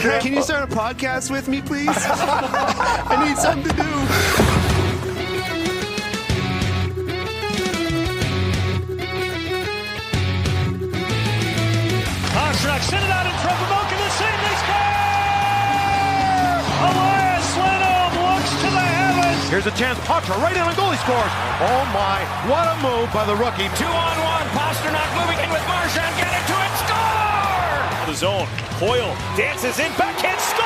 Can you start a podcast with me, please? I need something to do. Pastrnak sent it out in front of Malkin to save. They score! Elias Lindholm looks to the heavens. Here's a chance. Potter right in, and goalie scores. Oh my, what a move by the rookie. 2-on-1. Pastrnak moving in with Marchand. Get into it. Score! The zone. Coyle dances in. Backhand score!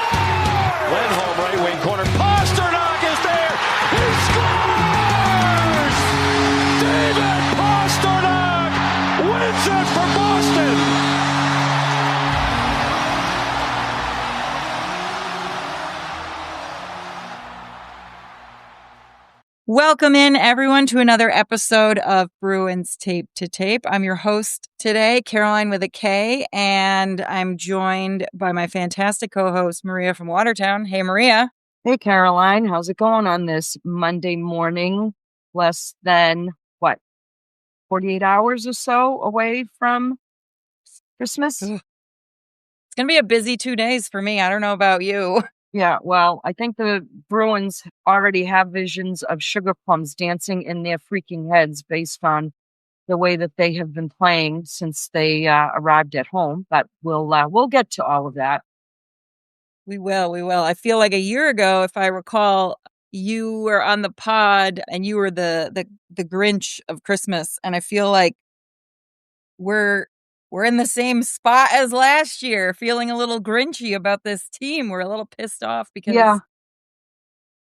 Lindholm right wing corner. Pastrnak is there. He scores! David Pastrnak wins it for Boston. Welcome in, everyone, to another episode of Bruins Tape to Tape. I'm your host today, Caroline with a K, and I'm joined by my fantastic co-host, Maria from Watertown. Hey, Maria. Hey, Caroline. How's it going on this Monday morning? Less than, 48 hours or so away from Christmas? It's going to be a busy 2 days for me. I don't know about you. Yeah, well, I think the Bruins already have visions of sugar plums dancing in their freaking heads based on the way that they have been playing since they arrived at home. But we'll get to all of that. We will. I feel like a year ago, if I recall, you were on the pod and you were the Grinch of Christmas, and I feel like we're in the same spot as last year, feeling a little grinchy about this team. We're a little pissed off because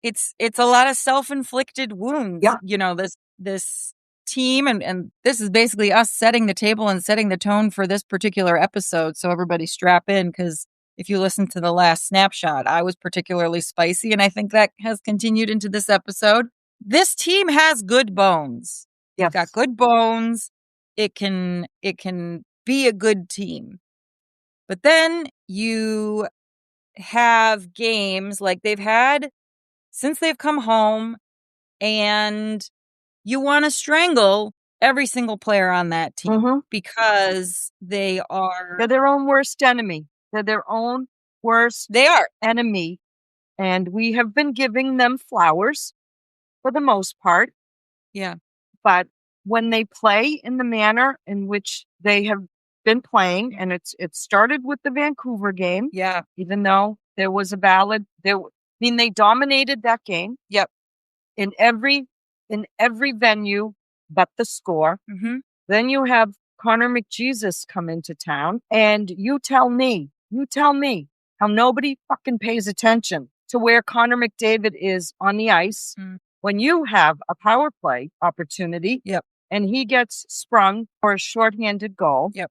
it's a lot of self-inflicted wounds. Yeah. You know, this team, and this is basically us setting the table and setting the tone for this particular episode. So everybody strap in, because if you listen to the last snapshot, I was particularly spicy, and I think that has continued into this episode. This team has good bones. Yes. It's got good bones. It can be a good team. But then you have games like they've had since they've come home, and you want to strangle every single player on that team because they're their own worst enemy. They're their own worst enemy. And we have been giving them flowers for the most part. Yeah. But when they play in the manner in which they have been playing, and it started with the Vancouver game. Yeah. Even though there was they dominated that game. Yep. In every venue but the score. Mm-hmm. Then you have Connor McJesus come into town, and you tell me how nobody fucking pays attention to where Connor McDavid is on the ice when you have a power play opportunity. Yep. And he gets sprung for a shorthanded goal. Yep.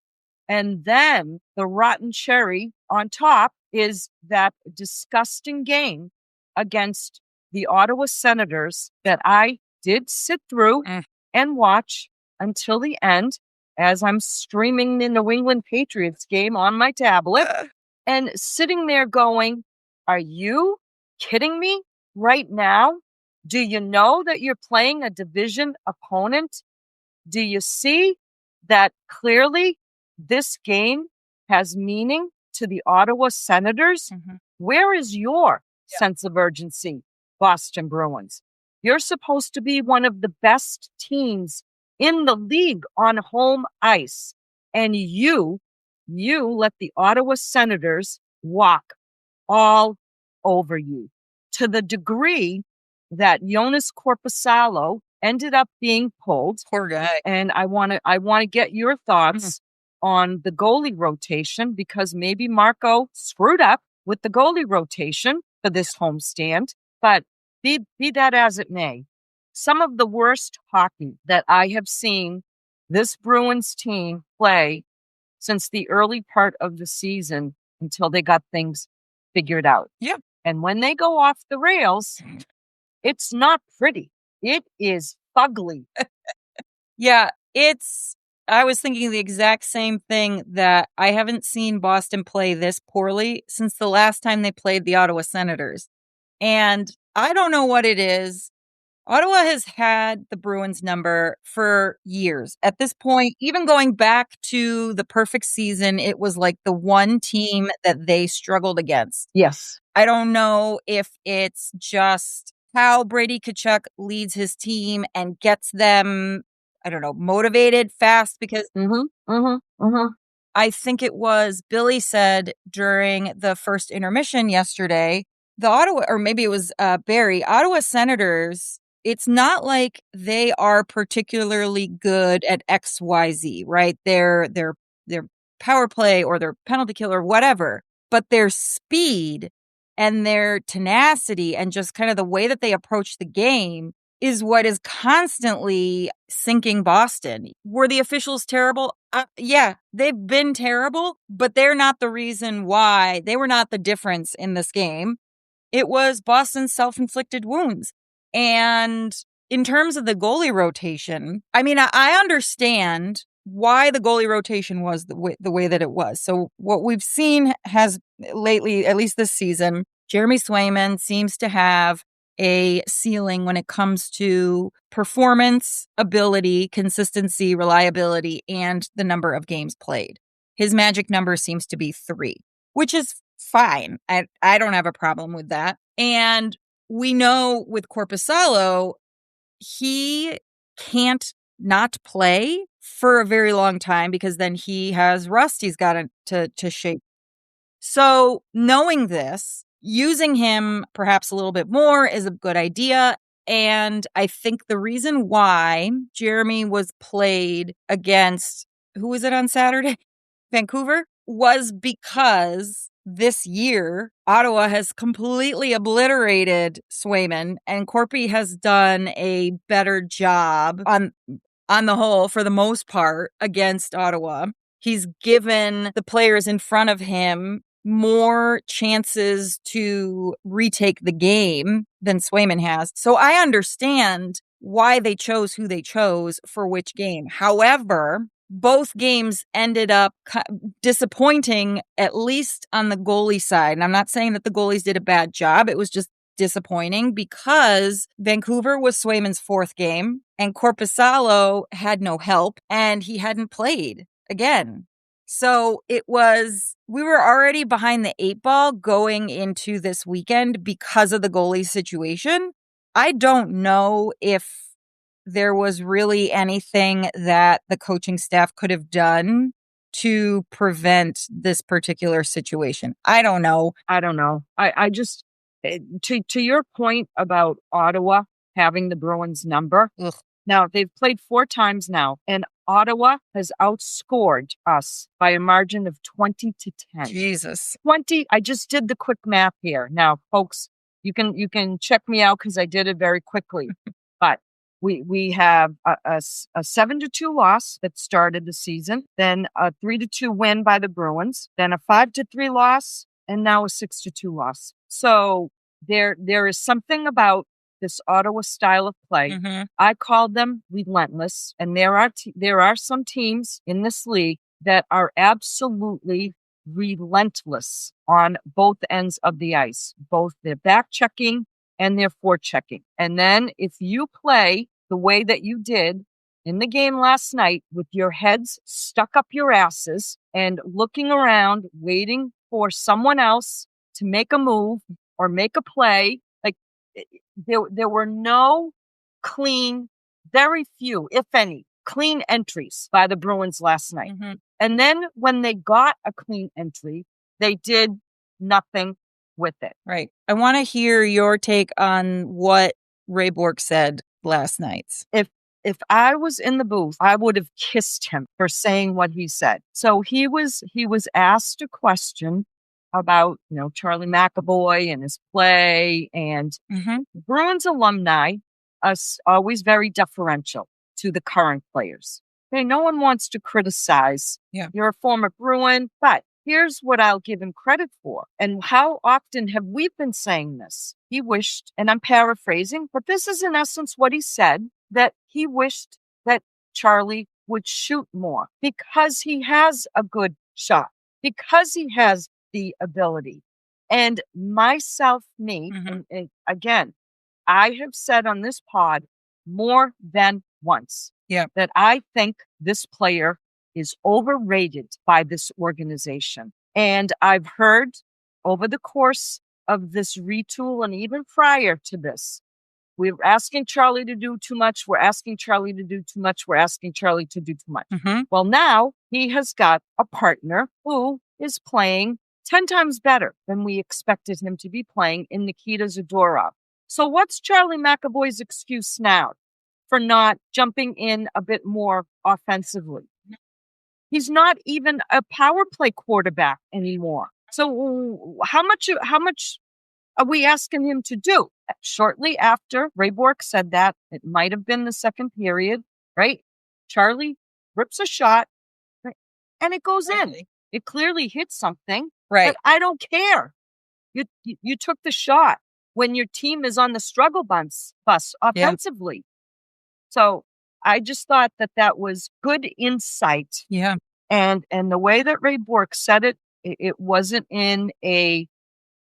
And then the rotten cherry on top is that disgusting game against the Ottawa Senators that I did sit through and watch until the end as I'm streaming the New England Patriots game on my tablet and sitting there going, are you kidding me right now? Do you know that you're playing a division opponent? Do you see that clearly this game has meaning to the Ottawa Senators? Mm-hmm. Where is your sense of urgency, Boston Bruins? You're supposed to be one of the best teams in the league on home ice. And you let the Ottawa Senators walk all over you to the degree that Jonas Korpisalo ended up being pulled. Poor guy. And I want to get your thoughts on the goalie rotation, because maybe Marco screwed up with the goalie rotation for this homestand. But be that as it may, some of the worst hockey that I have seen this Bruins team play since the early part of the season until they got things figured out. Yeah. And when they go off the rails, it's not pretty. It is ugly. Yeah, I was thinking the exact same thing, that I haven't seen Boston play this poorly since the last time they played the Ottawa Senators. And I don't know what it is. Ottawa has had the Bruins number for years. At this point, even going back to the perfect season, it was like the one team that they struggled against. Yes. I don't know if it's just how Brady Tkachuk leads his team and gets them, I don't know, motivated fast because I think it was Billy said during the first intermission yesterday, the Ottawa, or maybe it was Barry, Ottawa Senators, it's not like they are particularly good at XYZ, right? Their power play or their penalty kill or whatever, but their speed and their tenacity and just kind of the way that they approach the game is what is constantly sinking Boston. Were the officials terrible? Yeah, they've been terrible, but they're not the reason why. They were not the difference in this game. It was Boston's self-inflicted wounds. And in terms of the goalie rotation, I mean, I understand why the goalie rotation was the way that it was. So what we've seen has lately, at least this season, Jeremy Swayman seems to have a ceiling when it comes to performance, ability, consistency, reliability, and the number of games played. His magic number seems to be 3, which is fine. I don't have a problem with that. And we know with Korpisalo, he can't not play for a very long time because then he has rust he's got to shake. So knowing this, using him perhaps a little bit more is a good idea. And I think the reason why Jeremy was played against, who was it on Saturday? Vancouver, was because this year, Ottawa has completely obliterated Swayman, and Corpy has done a better job on the whole, for the most part, against Ottawa. He's given the players in front of him more chances to retake the game than Swayman has. So I understand why they chose who they chose for which game. However, both games ended up disappointing, at least on the goalie side. And I'm not saying that the goalies did a bad job. It was just disappointing because Vancouver was Swayman's 4th game and Korpisalo had no help and he hadn't played again. So we were already behind the 8 ball going into this weekend because of the goalie situation. I don't know if there was really anything that the coaching staff could have done to prevent this particular situation. I don't know. I just, to your point about Ottawa having the Bruins number. Ugh. Now, they've played 4 times now, and Ottawa has outscored us by a margin of 20-10. Jesus. 20. I just did the quick math here. Now, folks, you can check me out because I did it very quickly. But we have a 7-2 loss that started the season, then a 3-2 win by the Bruins, then a 5-3 loss, and now a 6-2 loss. So there is something about this Ottawa style of play. Mm-hmm. I called them relentless, and there are some teams in this league that are absolutely relentless on both ends of the ice, both their back checking and their forechecking. And then if you play the way that you did in the game last night with your heads stuck up your asses and looking around, waiting for someone else to make a move or make a play, like there were no clean, very few, if any, clean entries by the Bruins last night. Mm-hmm. And then when they got a clean entry, they did nothing with it. Right. I want to hear your take on what Ray Bourque said last night. If I was in the booth, I would have kissed him for saying what he said. So he was asked a question about, Charlie McAvoy and his play, and Bruins alumni are always very deferential to the current players. Okay, no one wants to criticize. Yeah. You're a former Bruin, but here's what I'll give him credit for. And how often have we been saying this? He wished, and I'm paraphrasing, but this is in essence what he said, that he wished that Charlie would shoot more because he has a good shot, because he has the ability. And myself, me, and again, I have said on this pod more than once that I think this player is overrated by this organization. And I've heard over the course of this retool and even prior to this, we're asking Charlie to do too much. We're asking Charlie to do too much. We're asking Charlie to do too much. Well, now he has got a partner who is playing 10 times better than we expected him to be playing in Nikita Zadorov. So what's Charlie McAvoy's excuse now for not jumping in a bit more offensively? He's not even a power play quarterback anymore. So how much are we asking him to do? Shortly after Ray Bork said that, it might have been the second period, right? Charlie rips a shot, right? And it goes in. It clearly hit something. Right. But I don't care. You took the shot when your team is on the struggle bus offensively. So I just thought that was good insight. Yeah. And the way that Ray Bork said it, it wasn't in a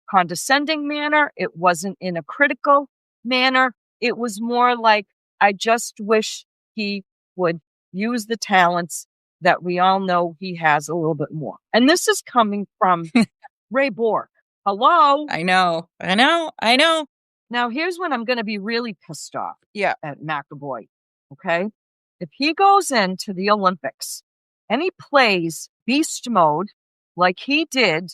condescending manner. It wasn't in a critical manner. It was more like, I just wish he would use the talents that we all know he has a little bit more. And this is coming from Ray Bork. Hello? I know. Now, here's when I'm going to be really pissed off at McAvoy. Okay? If he goes into the Olympics and he plays beast mode like he did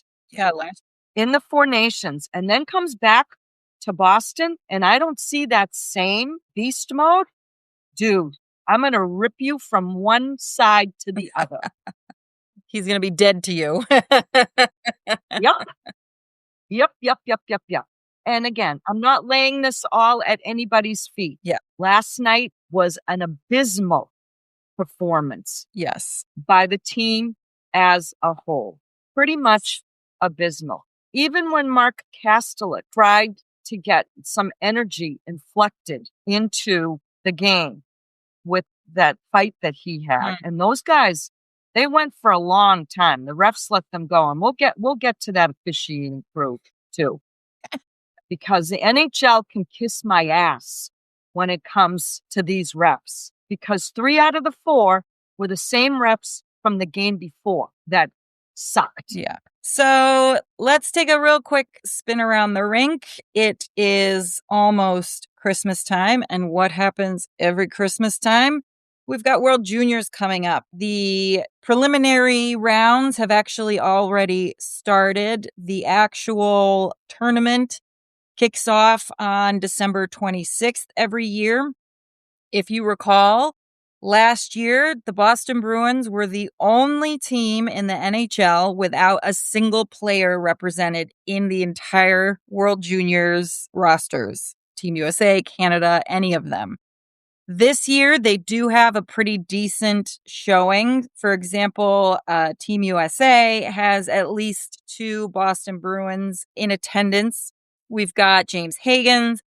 in the Four Nations and then comes back to Boston and I don't see that same beast mode, dude, I'm going to rip you from one side to the other. He's going to be dead to you. Yep. And again, I'm not laying this all at anybody's feet. Yeah. Last night was an abysmal performance. Yes. By the team as a whole. Pretty much abysmal. Even when Mark Kastelik tried to get some energy inflected into the game with that fight that he had. And those guys, they went for a long time. The refs let them go. And we'll get to that officiating crew too. Because the NHL can kiss my ass when it comes to these refs. Because 3 out of the 4 were the same refs from the game before that sucked. Yeah. So let's take a real quick spin around the rink. It is almost Christmas time. And what happens every Christmas time? We've got World Juniors coming up. The preliminary rounds have actually already started. The actual tournament kicks off on December 26th every year. If you recall, last year, the Boston Bruins were the only team in the NHL without a single player represented in the entire World Juniors rosters. Team USA, Canada, any of them. This year, they do have a pretty decent showing. For example, Team USA has at least 2 Boston Bruins in attendance. We've got James Hagens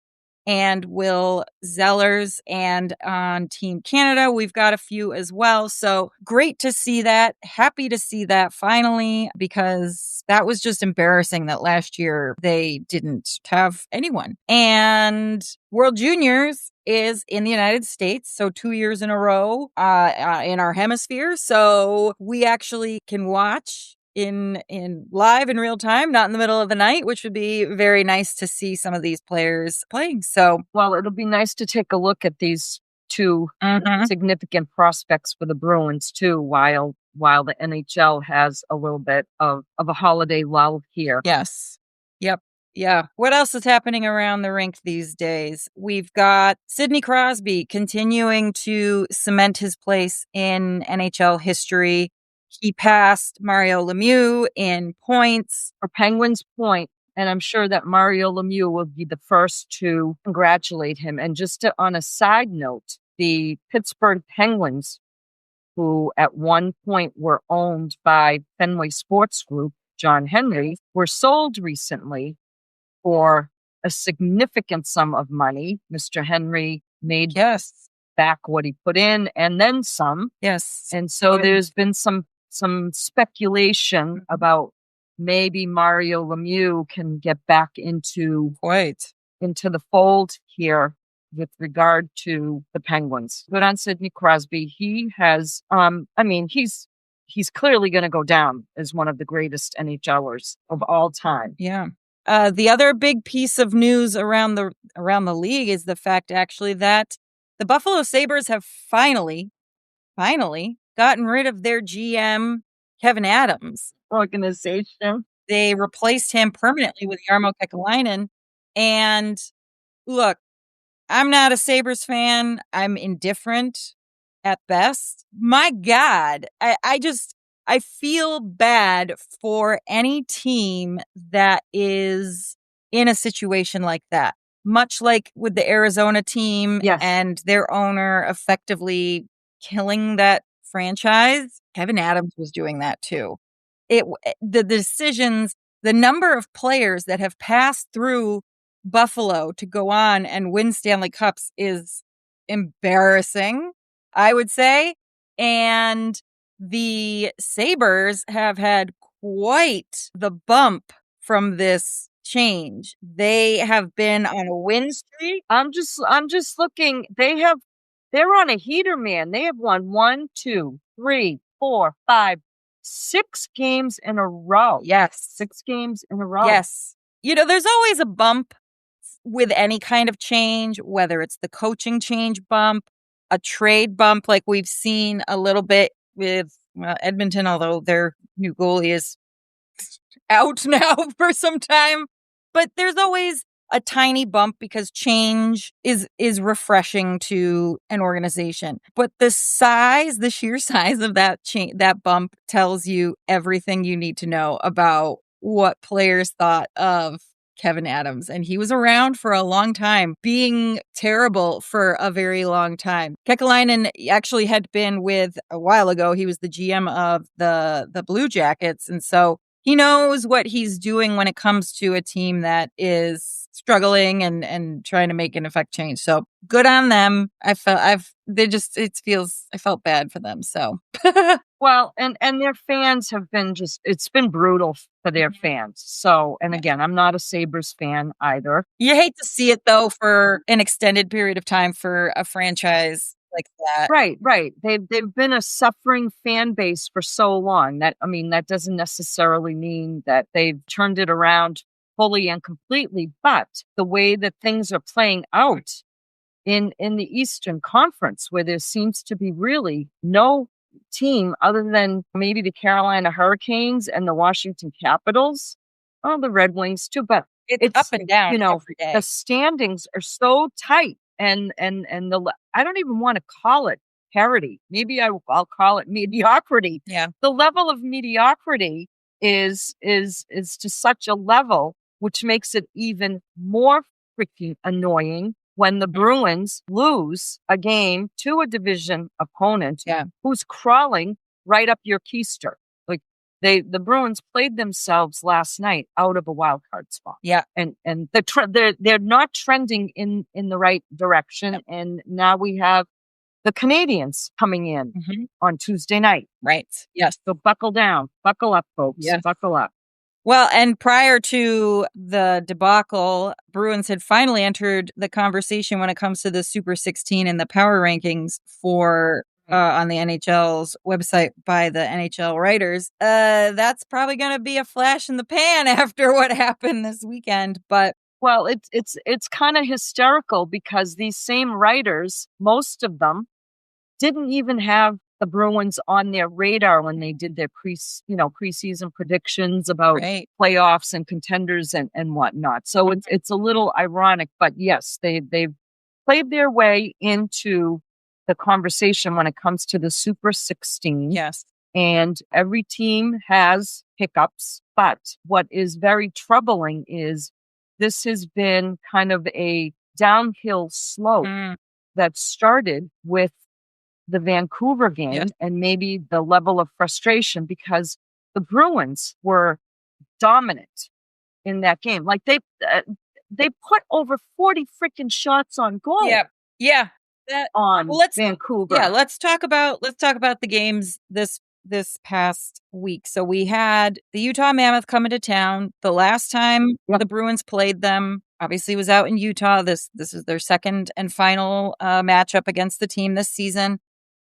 and Will Zellers, and on Team Canada, we've got a few as well. So great to see that. Happy to see that finally, because that was just embarrassing that last year they didn't have anyone. And World Juniors is in the United States, so 2 years in a row in our hemisphere. So we actually can watch in live in real time, not in the middle of the night, which would be very nice to see some of these players playing. So, well, it'll be nice to take a look at these 2 significant prospects for the Bruins too, while the NHL has a little bit of a holiday lull here. Yes. Yep. Yeah. What else is happening around the rink these days? We've got Sidney Crosby continuing to cement his place in NHL history. He passed Mario Lemieux in points for Penguins point. And I'm sure that Mario Lemieux will be the first to congratulate him. And just on a side note, the Pittsburgh Penguins, who at one point were owned by Fenway Sports Group, John Henry, were sold recently for a significant sum of money. Mr. Henry made back what he put in and then some. Yes. And so there's been some speculation about maybe Mario Lemieux can get back into into the fold here with regard to the Penguins. Good on Sidney Crosby. He has, he's clearly going to go down as one of the greatest NHLers of all time. Yeah. The other big piece of news around the league is the fact, actually, that the Buffalo Sabres have finally gotten rid of their GM, Kevin Adams. Organization. They replaced him permanently with Jarmo Kekalainen. And look, I'm not a Sabres fan. I'm indifferent at best. My God, I feel bad for any team that is in a situation like that. Much like with the Arizona team and their owner effectively killing that franchise, Kevin Adams was doing that too. The decisions, the number of players that have passed through Buffalo to go on and win Stanley Cups is embarrassing, I would say. And the Sabres have had quite the bump from this change. They have been on a win streak. I'm just looking. They're on a heater, man. They have won 1, 2, 3, 4, 5, 6 games in a row. Yes. 6 games in a row. Yes. There's always a bump with any kind of change, whether it's the coaching change bump, a trade bump, like we've seen a little bit with Edmonton, although their new goalie is out now for some time. But there's always a tiny bump because change is refreshing to an organization. But the sheer size of that bump tells you everything you need to know about what players thought of Kevin Adams. And he was around for a long time, being terrible for a very long time. Kekalainen actually had been with, a while ago, he was the GM of the Blue Jackets. And so he knows what he's doing when it comes to a team that is struggling and trying to make an effect change. So good on them. I felt bad for them. So well, and their fans have been it's been brutal for their fans. So, and again, I'm not a Sabres fan either. You hate to see it though for an extended period of time for a franchise like that. Right. They've been a suffering fan base for so long that doesn't necessarily mean that they've turned it around fully and completely, but the way that things are playing out in the Eastern Conference, where there seems to be really no team other than maybe the Carolina Hurricanes and the Washington Capitals, the Red Wings too, but it's up and down every day. The standings are so tight, and I don't even want to call it parity. Maybe I'll call it mediocrity. Yeah, the level of mediocrity is to such a level, which makes it even more freaking annoying when the Bruins lose a game to a division opponent who's crawling right up your keister. Like the Bruins played themselves last night out of a wild card spot. Yeah. And they're not trending in the right direction. Yep. And now we have the Canadians coming in on Tuesday night. Right. Yes. So buckle down. Buckle up, folks. Yes. Buckle up. Well, and prior to the debacle, Bruins had finally entered the conversation when it comes to the Super 16 and the power rankings for on the NHL's website by the NHL writers. That's probably going to be a flash in the pan after what happened this weekend. But well, it's kind of hysterical because these same writers, most of them, didn't even have the Bruins on their radar when they did their preseason predictions about playoffs and contenders and whatnot. So it's a little ironic, but yes, they've played their way into the conversation when it comes to the Super 16. Yes. And every team has hiccups, but what is very troubling is this has been kind of a downhill slope that started with the Vancouver game and maybe the level of frustration because the Bruins were dominant in that game. Like they put over 40 freaking shots on goal. Yeah. On Vancouver. Yeah, let's talk about the games this this past week. So we had the Utah Mammoth coming to town. The last time the Bruins played them, obviously, was out in Utah. This is their second and final matchup against the team this season.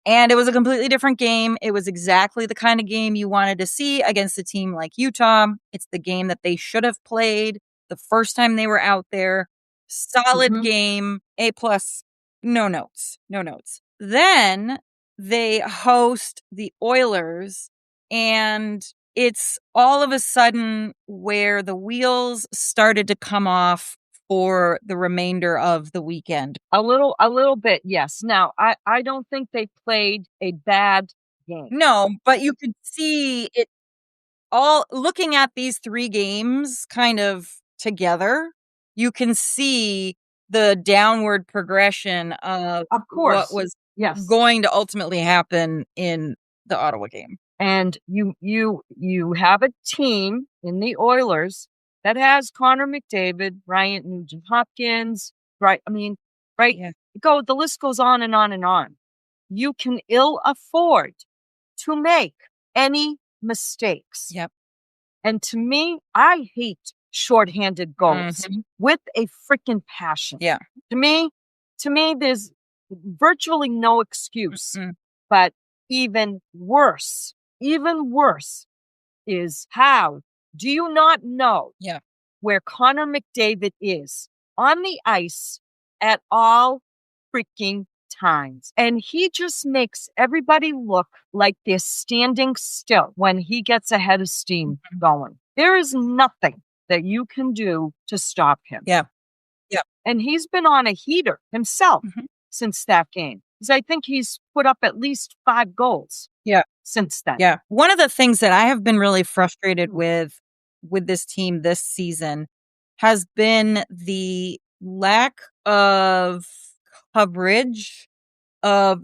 And it was a completely different game. It was exactly the kind of game you wanted to see against a team like Utah. It's the game that they should have played the first time they were out there. Solid game, A+, no notes. Then they host the Oilers, and it's all of a sudden where the wheels started to come off for the remainder of the weekend. A little bit, yes. Now, I don't think they played a bad game. No, but you could see it all looking at these 3 games kind of together. You can see the downward progression of what was going to ultimately happen in the Ottawa game. And you have a team in the Oilers that has Connor McDavid, Ryan Nugent-Hopkins, right? I mean, right? Yeah. The list goes on and on and on. You can ill afford to make any mistakes. Yep. And to me, I hate shorthanded goals with a freaking passion. Yeah. To me, there's virtually no excuse. But even worse is how do you not know where Connor McDavid is on the ice at all freaking times? And he just makes everybody look like they're standing still when he gets a head of steam going. There is nothing that you can do to stop him. Yeah. And he's been on a heater himself since that game. Because I think he's put up at least 5 goals since then. Yeah. One of the things that I have been really frustrated with this team this season has been the lack of coverage of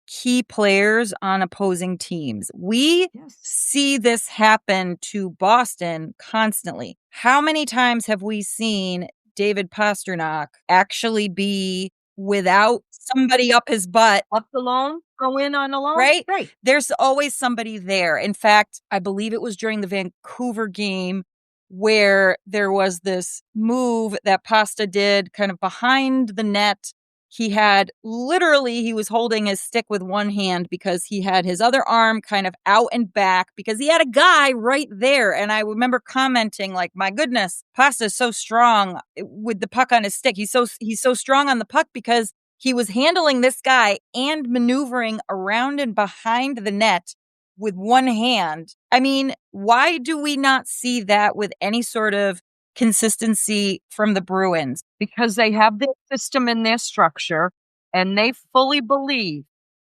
key players on opposing teams. We see this happen to Boston constantly. How many times have we seen David Pastrnak actually be without somebody up his butt? Left alone? Go in on alone? Right? There's always somebody there. In fact, I believe it was during the Vancouver game where there was this move that Pasta did kind of behind the net. He was holding his stick with one hand because he had his other arm kind of out and back because he had a guy right there. And I remember commenting like, my goodness, Pasta is so strong with the puck on his stick. He's so strong on the puck because he was handling this guy and maneuvering around and behind the net with one hand. I mean, why do we not see that with any sort of consistency from the Bruins? Because they have their system in their structure, and they fully believe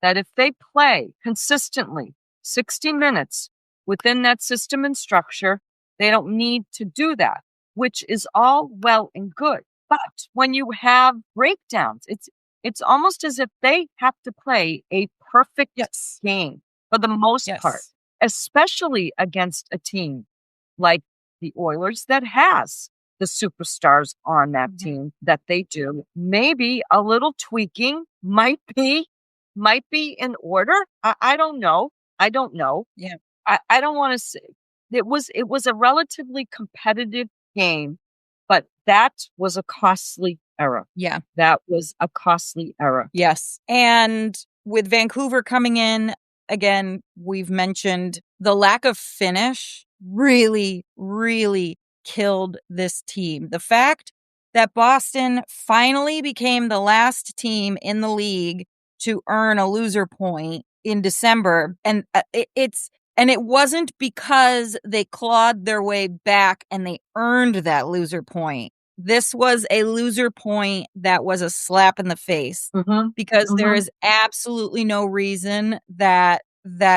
that if they play consistently 60 minutes within that system and structure, they don't need to do that, which is all well and good. But when you have breakdowns, it's almost as if they have to play a perfect game for the most part, especially against a team like the Oilers that has the superstars on that team that they do. Maybe a little tweaking might be in order. I don't know. Yeah. I don't want to say it was a relatively competitive game, but that was a costly error. Yeah. That was a costly error. Yes. And with Vancouver coming in, again, we've mentioned the lack of finish really, really killed this team. The fact that Boston finally became the last team in the league to earn a loser point in December, and it wasn't because they clawed their way back and they earned that loser point. This was a loser point that was a slap in the face because there is absolutely no reason that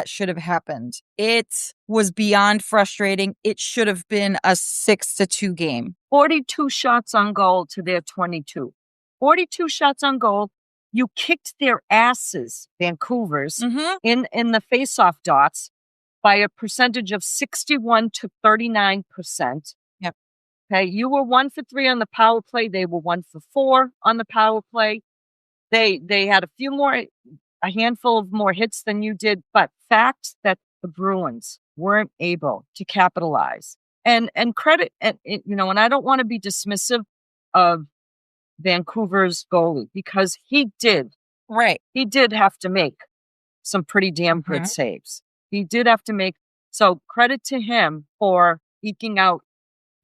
should have happened. It was beyond frustrating. It should have been a 6-2 game. 42 shots on goal to their 22. 42 shots on goal. You kicked their asses, Vancouver's, in the faceoff dots by a percentage of 61 to 39%. Yep. Okay, you were 1 for 3 on the power play. They were 1 for 4 on the power play. They had a handful of more hits than you did, but fact that the Bruins weren't able to capitalize. And credit, and I don't want to be dismissive of Vancouver's goalie, because he did have to make some pretty damn good saves. He did have to make, so credit to him for eking out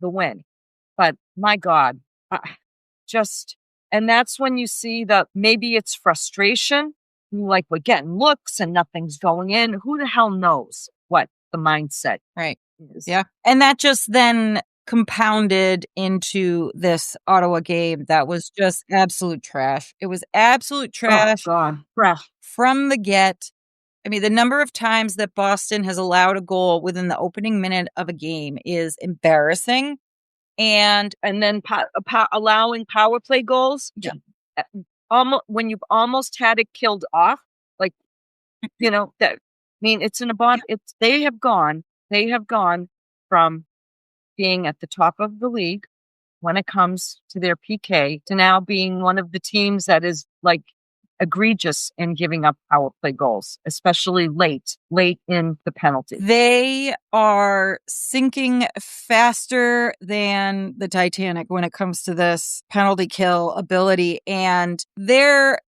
the win. But my God, and that's when you see that maybe it's frustration, like we're getting looks and nothing's going in. Who the hell knows what the mindset is? Yeah. And that just then compounded into this Ottawa game that was just absolute trash. It was absolute trash. Oh, God. Trash. From the get. I mean, the number of times that Boston has allowed a goal within the opening minute of a game is embarrassing. And then allowing power play goals. Yeah. Almost when you've almost had it killed off, like, it's in a bond. They have gone from being at the top of the league when it comes to their PK to now being one of the teams that is like egregious in giving up power play goals, especially late in the penalty. They are sinking faster than the Titanic when it comes to this penalty kill ability, and their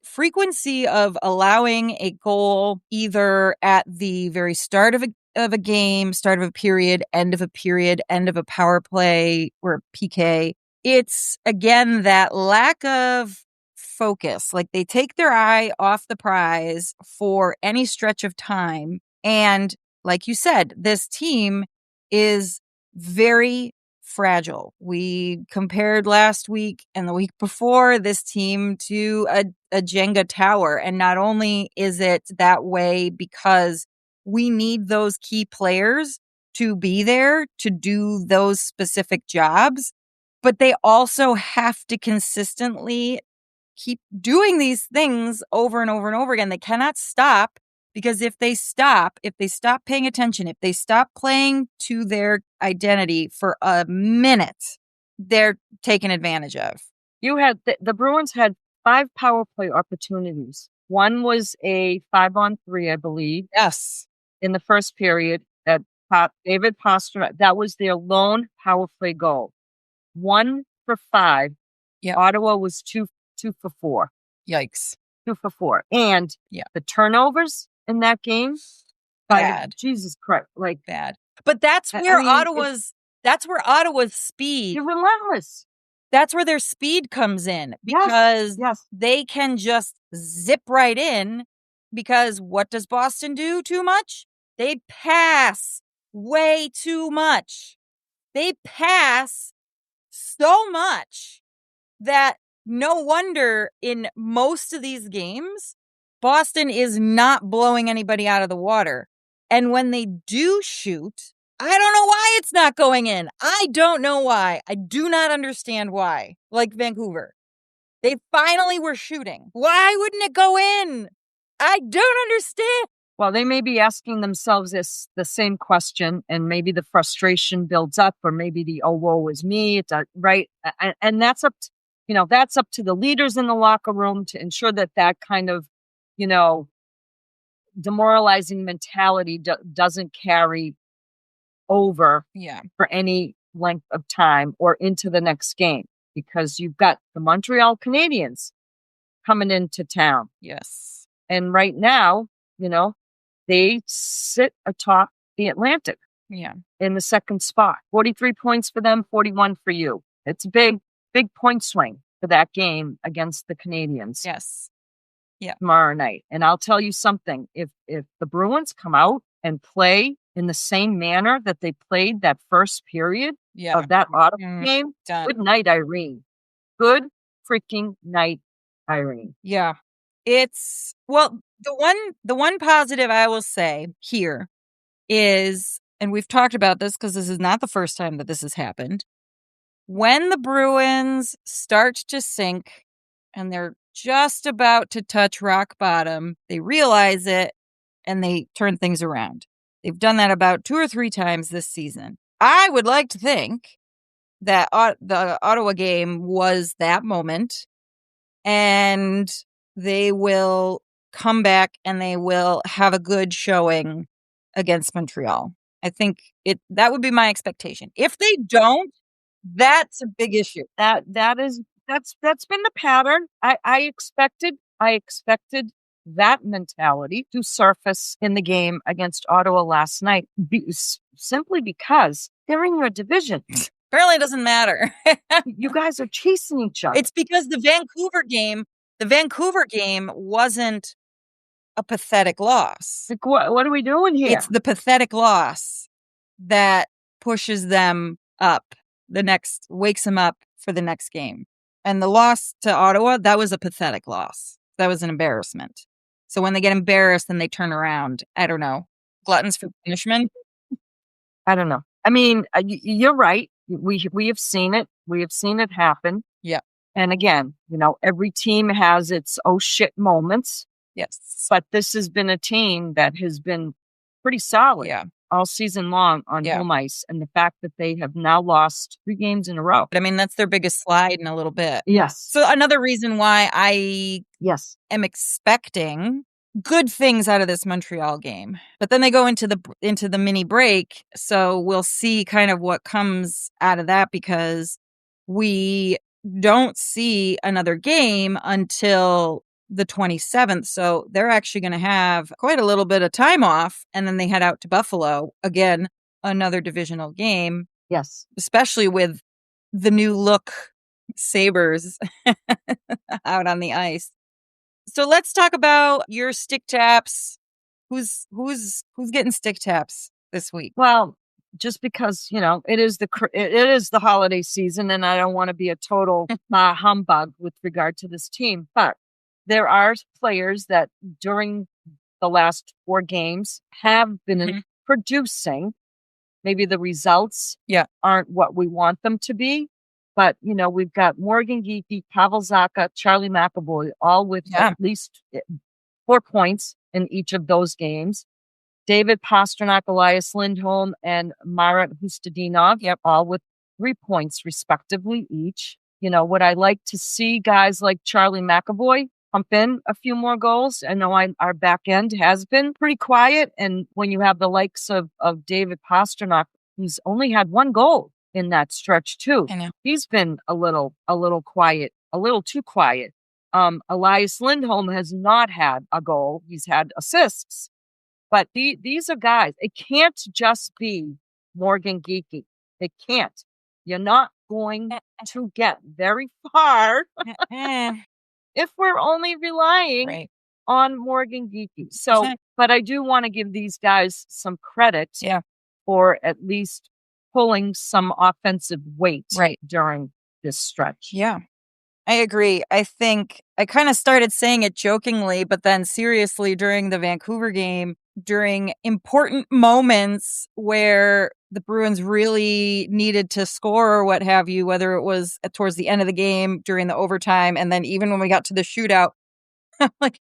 frequency of allowing a goal either at the very start of a game, start of a period, end of a power play or PK. It's again that lack of focus. Like they take their eye off the prize for any stretch of time. And like you said, this team is very fragile. We compared last week and the week before this team to a Jenga tower. And not only is it that way because we need those key players to be there to do those specific jobs, but they also have to consistently keep doing these things over and over and over again. They cannot stop, because if they stop paying attention, if they stop playing to their identity for a minute, they're taken advantage of. You had the Bruins had 5 power play opportunities. One was a 5-on-3, I believe. Yes. In the first period, that David Pastrnak, that was their lone power play goal. 1 for 5. Yeah. Ottawa was 2 for 4. Yikes. 2 for 4. And the turnovers in that game, bad. Jesus Christ, like bad. But that's where Ottawa's speed. You're relentless. That's where their speed comes in, because they can just zip right in. Because what does Boston do too much? They pass way too much. They pass so much that no wonder in most of these games, Boston is not blowing anybody out of the water. And when they do shoot, I don't know why it's not going in. I don't know why. I do not understand why. Like Vancouver. They finally were shooting. Why wouldn't it go in? I don't understand. Well, they may be asking themselves the same question, and maybe the frustration builds up, or maybe the "oh, woe is me," right? And that's up to the leaders in the locker room to ensure that kind of, demoralizing mentality doesn't carry over for any length of time or into the next game, because you've got the Montreal Canadiens coming into town. Yes. And right now, they sit atop the Atlantic. Yeah. In the second spot. 43 points for them, 41 for you. It's a big point swing for that game against the Canadiens. Yes. Yeah. Tomorrow night. And I'll tell you something. If the Bruins come out and play in the same manner that they played that first period of that Ottawa game, good night, Irene. Good freaking night, Irene. Yeah. It's, well, the one positive I will say here is, and we've talked about this because this is not the first time that this has happened, when the Bruins start to sink and they're just about to touch rock bottom, they realize it and they turn things around. They've done that about 2 or 3 times this season. I would like to think that the Ottawa game was that moment, and they will come back and they will have a good showing against Montreal. I think that would be my expectation. If they don't, that's a big issue. That's been the pattern. I expected that mentality to surface in the game against Ottawa last night, simply because they're in your division. Apparently, it doesn't matter. You guys are chasing each other. It's because the Vancouver game wasn't a pathetic loss. Like, what are we doing here? It's the pathetic loss that pushes them up wakes them up for the next game. And the loss to Ottawa, that was a pathetic loss. That was an embarrassment. So when they get embarrassed, then they turn around. I don't know. Gluttons for punishment? I don't know. I mean, you're right. We have seen it. We have seen it happen. Yeah. And again, every team has its oh shit moments. Yes. But this has been a team that has been pretty solid all season long on home ice. And the fact that they have now lost 3 games in a row. I mean, that's their biggest slide in a little bit. Yes. So another reason why I am expecting good things out of this Montreal game. But then they go into the mini break. So we'll see kind of what comes out of that, because we don't see another game until the 27th. So they're actually going to have quite a little bit of time off. And then they head out to Buffalo. Again, another divisional game. Yes. Especially with the new look Sabres out on the ice. So let's talk about your stick taps. Who's getting stick taps this week? Well, just because, it is the holiday season, and I don't want to be a total humbug with regard to this team, but there are players that during the last 4 games have been producing. Maybe the results aren't what we want them to be. But, we've got Morgan Geekie, Pavel Zacha, Charlie McAvoy, all with at least 4 points in each of those games. David Pastrnak, Elias Lindholm, and Marat Hustadinov, all with 3 points respectively each. Would I like to see guys like Charlie McAvoy pump in a few more goals? I know our back end has been pretty quiet. And when you have the likes of David Pastrnak, who's only had 1 goal in that stretch too. He's been a little quiet, a little too quiet. Elias Lindholm has not had a goal. He's had assists. But these are guys. It can't just be Morgan Geekie. It can't. You're not going to get very far if we're only relying on Morgan Geekie. So, but I do want to give these guys some credit for at least pulling some offensive weight during this stretch. Yeah, I agree. I think I kind of started saying it jokingly, but then seriously during the Vancouver game, during important moments where the Bruins really needed to score or what have you, whether it was towards the end of the game, during the overtime, and then even when we got to the shootout, I'm like,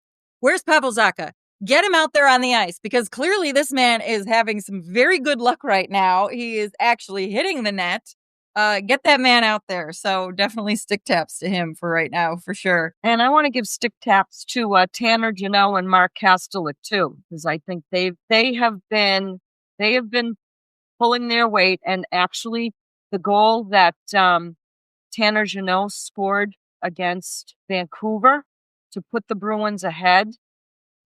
where's Pavel Zacha? Get him out there on the ice, because clearly this man is having some very good luck right now. He is actually hitting the net. Get that man out there. So definitely stick taps to him for right now, for sure. And I want to give stick taps to Tanner Janot and Mark Kastelik too, because I think they have been pulling their weight. And actually, the goal that Tanner Janot scored against Vancouver to put the Bruins ahead,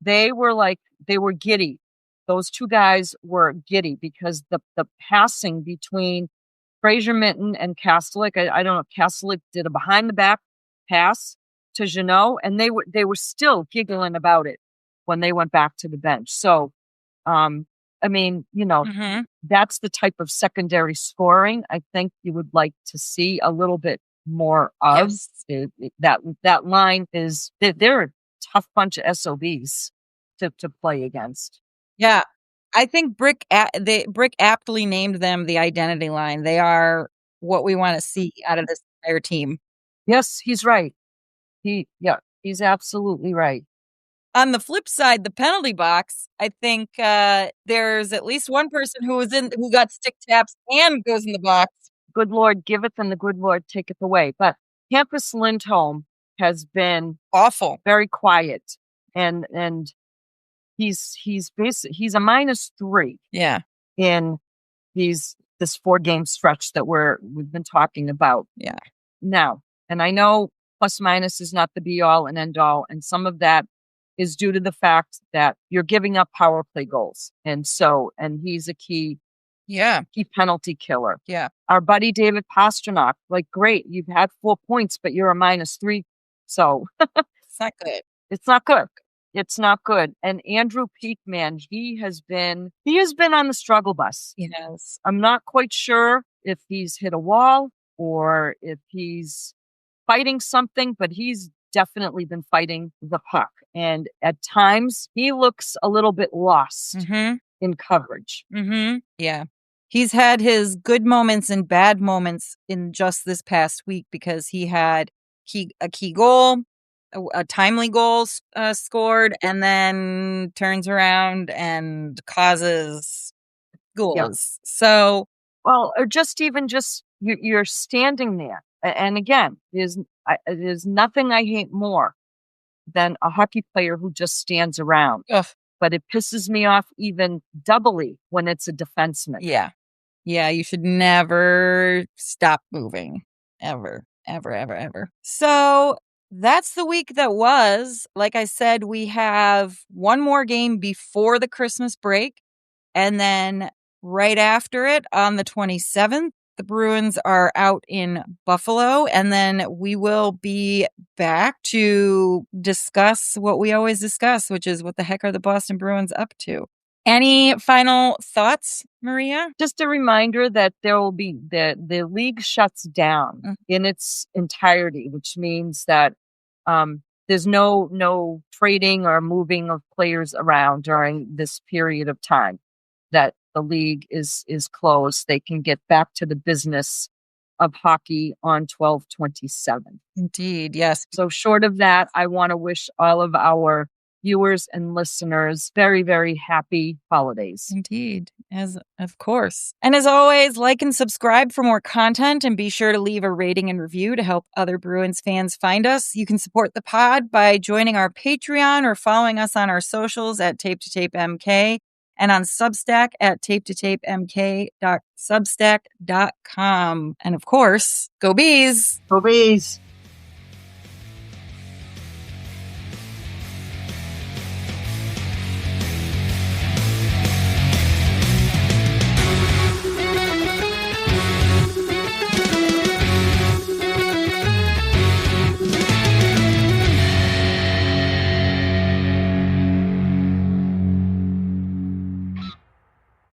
they were giddy. Those 2 guys were giddy because the passing between Fraser Minton and Kastelik, I don't know if Kastelik did a behind the back pass to Janot, and they were still giggling about it when they went back to the bench. So, I mean, that's the type of secondary scoring I think you would like to see a little bit more of. Yes. That line they're a tough bunch of SOBs to play against. Yeah. I think Brick aptly named them the identity line. They are what we want to see out of this entire team. Yes, he's right. He's absolutely right. On the flip side, the penalty box, I think there's at least one person who got stick taps and goes in the box. Good Lord giveth and the good Lord taketh away. But Hampus Lindholm has been awful, very quiet and he's a -3 Yeah. in this 4-game stretch that we've been talking about. Yeah. Now, and I know plus minus is not the be all and end all, and some of that is due to the fact that you're giving up power play goals, and he's a key penalty killer. Yeah. Our buddy David Pastrnak, like, great, you've had 4 points, but you're a -3, so It's not good. it's not good. It's not good. And Andrew Peakman, he has been on the struggle bus. Yes. I'm not quite sure if he's hit a wall or if he's fighting something, but he's definitely been fighting the puck. And at times he looks a little bit lost in coverage. Yeah. He's had his good moments and bad moments in just this past week because he had a key goal, a timely goal scored, and then turns around and causes goals. Yep. So, well, or just you're standing there. And again, there's nothing I hate more than a hockey player who just stands around. ugh, But it pisses me off even doubly when it's a defenseman. yeah. Yeah, you should never stop moving. Ever, ever, ever, ever. So that's the week that was. Like I said, we have one more game before the Christmas break. And then right after it, on the 27th, the Bruins are out in Buffalo. And then we will be back to discuss what we always discuss, which is what the heck are the Boston Bruins up to? Any final thoughts, Maria? Just a reminder that there will be the league shuts down in its entirety, which means that there's no trading or moving of players around during this period of time that the league is closed. They can get back to the business of hockey on 12/27. Indeed, yes. So short of that, I want to wish all of our viewers and listeners very, very happy holidays. Indeed, of course. And as always, like and subscribe for more content, and be sure to leave a rating and review to help other Bruins fans find us. You can support the pod by joining our Patreon or following us on our socials at Tape to Tape MK and on Substack at tape2tapemk.substack.com. And of course, go Bees! Go Bees!